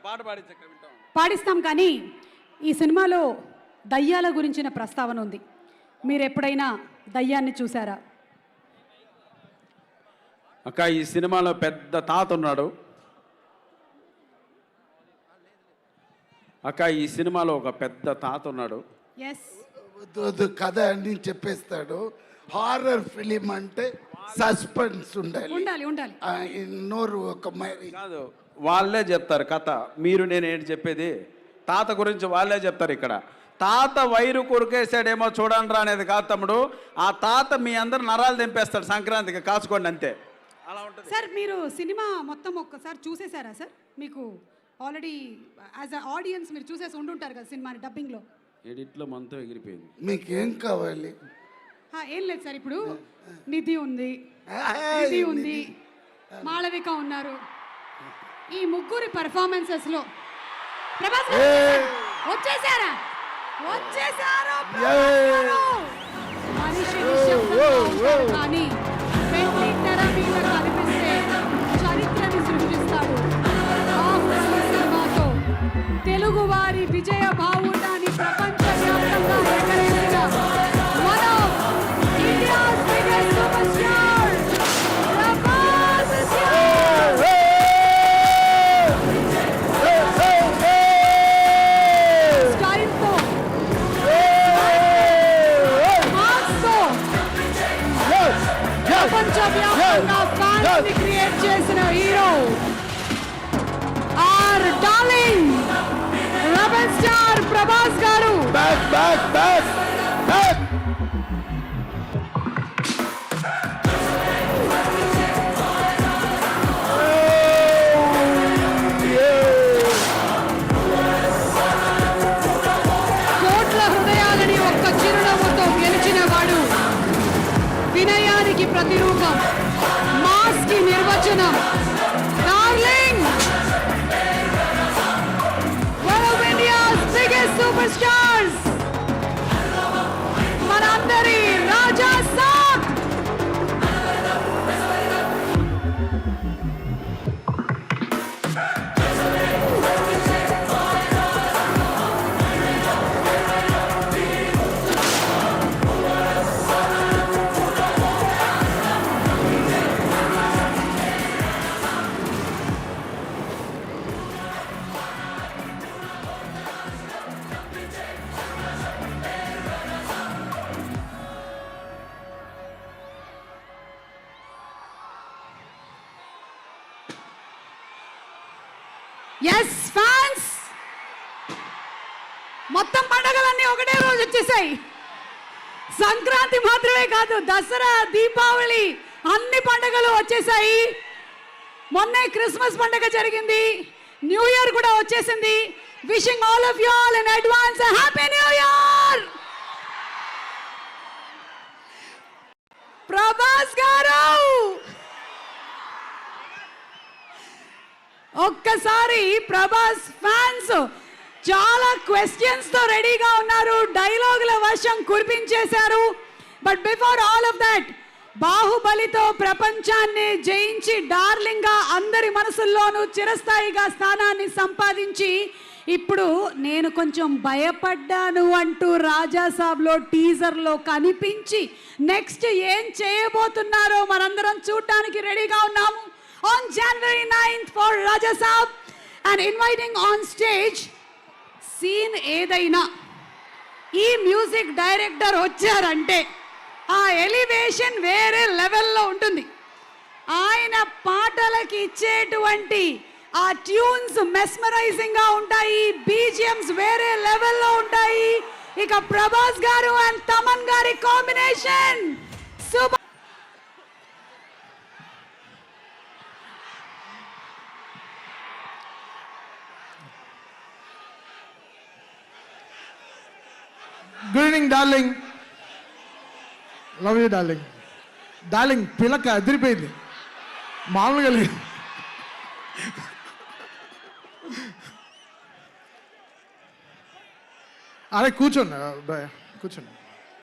పాట పాడించక్క వింటాం. పాడిస్తాం. కానీ ఈ సినిమాలో దయ్యాల గురించిన ప్రస్తావన ఉంది. మీరు ఎప్పుడైనా దయ్యాన్ని చూసారా? అక్క ఈ సినిమాలో పెద్ద తాత ఉన్నాడు. అక్క ఈ సినిమాలో ఒక పెద్ద తాత ఉన్నాడు. కథ అన్ని చెప్పేస్తాడు. హారర్ ఫిలిం అంటే సస్పెన్స్ ఉండాలి. నోరు ఒక కాదు, వాళ్ళే చెప్తారు కథ. మీరు నేను ఏంటి చెప్పేది, తాత గురించి వాళ్ళే చెప్తారు. ఇక్కడ తాత వైరు కొరికేసాడేమో చూడండి రా అనేది కాదు తమ్ముడు. ఆ తాత మీ అందరు నరాలు తెంపేస్తాడు సంక్రాంతికి, కాసుకోండి అంతే. అలా ఉంటుంది సార్. మీరు సినిమా మొత్తం ఒక్కసారి చూసేసారా సార్? మీకు ఆల్రెడీ యాజ్ అ ఆడియన్స్ మీరు చూసేసి ఉండుంటారు కదా సినిమాని డబ్బింగ్లో. ఎడిట్లో మనతో ఎగిరిపోయింది. మీకేం కావాలి? ఏం లేదు సార్. ఇప్పుడు నిధి ఉంది, మాళవిక ఉన్నారు. ఈ ముగ్గురి పర్ఫార్మెన్సెస్లో ప్రభాస్ వచ్చేసారా? మనిషి కానీ పెళ్లి తెర మీద కనిపిస్తే చరిత్రని సృష్టిస్తాడు. సినిమాతో తెలుగు వారి విజయ భావుటాన్ని ప్రపంచవ్యాప్తంగా ఎగరేసిన one of India's biggest superstar, Prabhas is here. Style తో, marks తో ప్రపంచవ్యాప్తంగా ఫ్యాన్స్ ని క్రియేట్ చేసిన hero or darling rebel star Prabhas గారు. కోట్ల హృదయాలని ఒక్క చిరునవ్వుతో గెలిచిన వాడు, వినయానికి ప్రతిరూపం, మాస్ కి నిర్వచనం, darling, one of India's biggest superstars, మనందరి రాజా సాబ్. ఎస్ ఫ్యాన్స్, మొత్తం పండగలన్నీ ఒకటే రోజు వచ్చేసాయి. సంక్రాంతి మాత్రమే కాదు, దసరా, దీపావళి అన్ని పండగలు వచ్చేసాయి. మొన్నే క్రిస్మస్ పండగ జరిగింది, న్యూ ఇయర్ కూడా వచ్చేసింది. Wishing all of you all in advance happy new year. Prabhas గారు ఒక్కసారి ప్రభాస్ ఫ్యాన్స్ చాలా క్వశ్చన్స్ తో రెడీగా ఉన్నారు. డైలాగుల వర్షం కురిపించేశారు. But before all of that, బాహుబలితో ప్రపంచాన్ని జయించి డార్లింగ్ గా అందరి మనసుల్లోనూ చిరస్థాయిగా స్థానాన్ని సంపాదించి ఇప్పుడు నేను కొంచెం భయపడ్డాను అంటూ రాజాసాబ్లో టీజర్లో కనిపించి నెక్స్ట్ ఏం చేయబోతున్నారో మనందరం చూడడానికి రెడీగా ఉన్నాము. On January 9th for Raja Saab and inviting on stage scene ఏదైనా ఈ మ్యూజిక్ డైరెక్టర్ వచ్చారంటే ఆ ఎలివేషన్ వేరే లెవెల్లో ఉంటుంది. ఆయన పాటలకి ఇచ్చేటువంటి ఆ ట్యూన్స్ మెస్మరైజింగ్ గా ఉంటాయి, బీజిఎమ్స్ వేరే లెవెల్లో ఉంటాయి. ఇక ప్రభాస్ గారు అండ్ తమన్ గారి combination super. Good evening darling, love you darling. Darling పిలక అదిరిపోయింది, మామూలుగా లేదు. అరే కూర్చోండి, కూర్చోండి.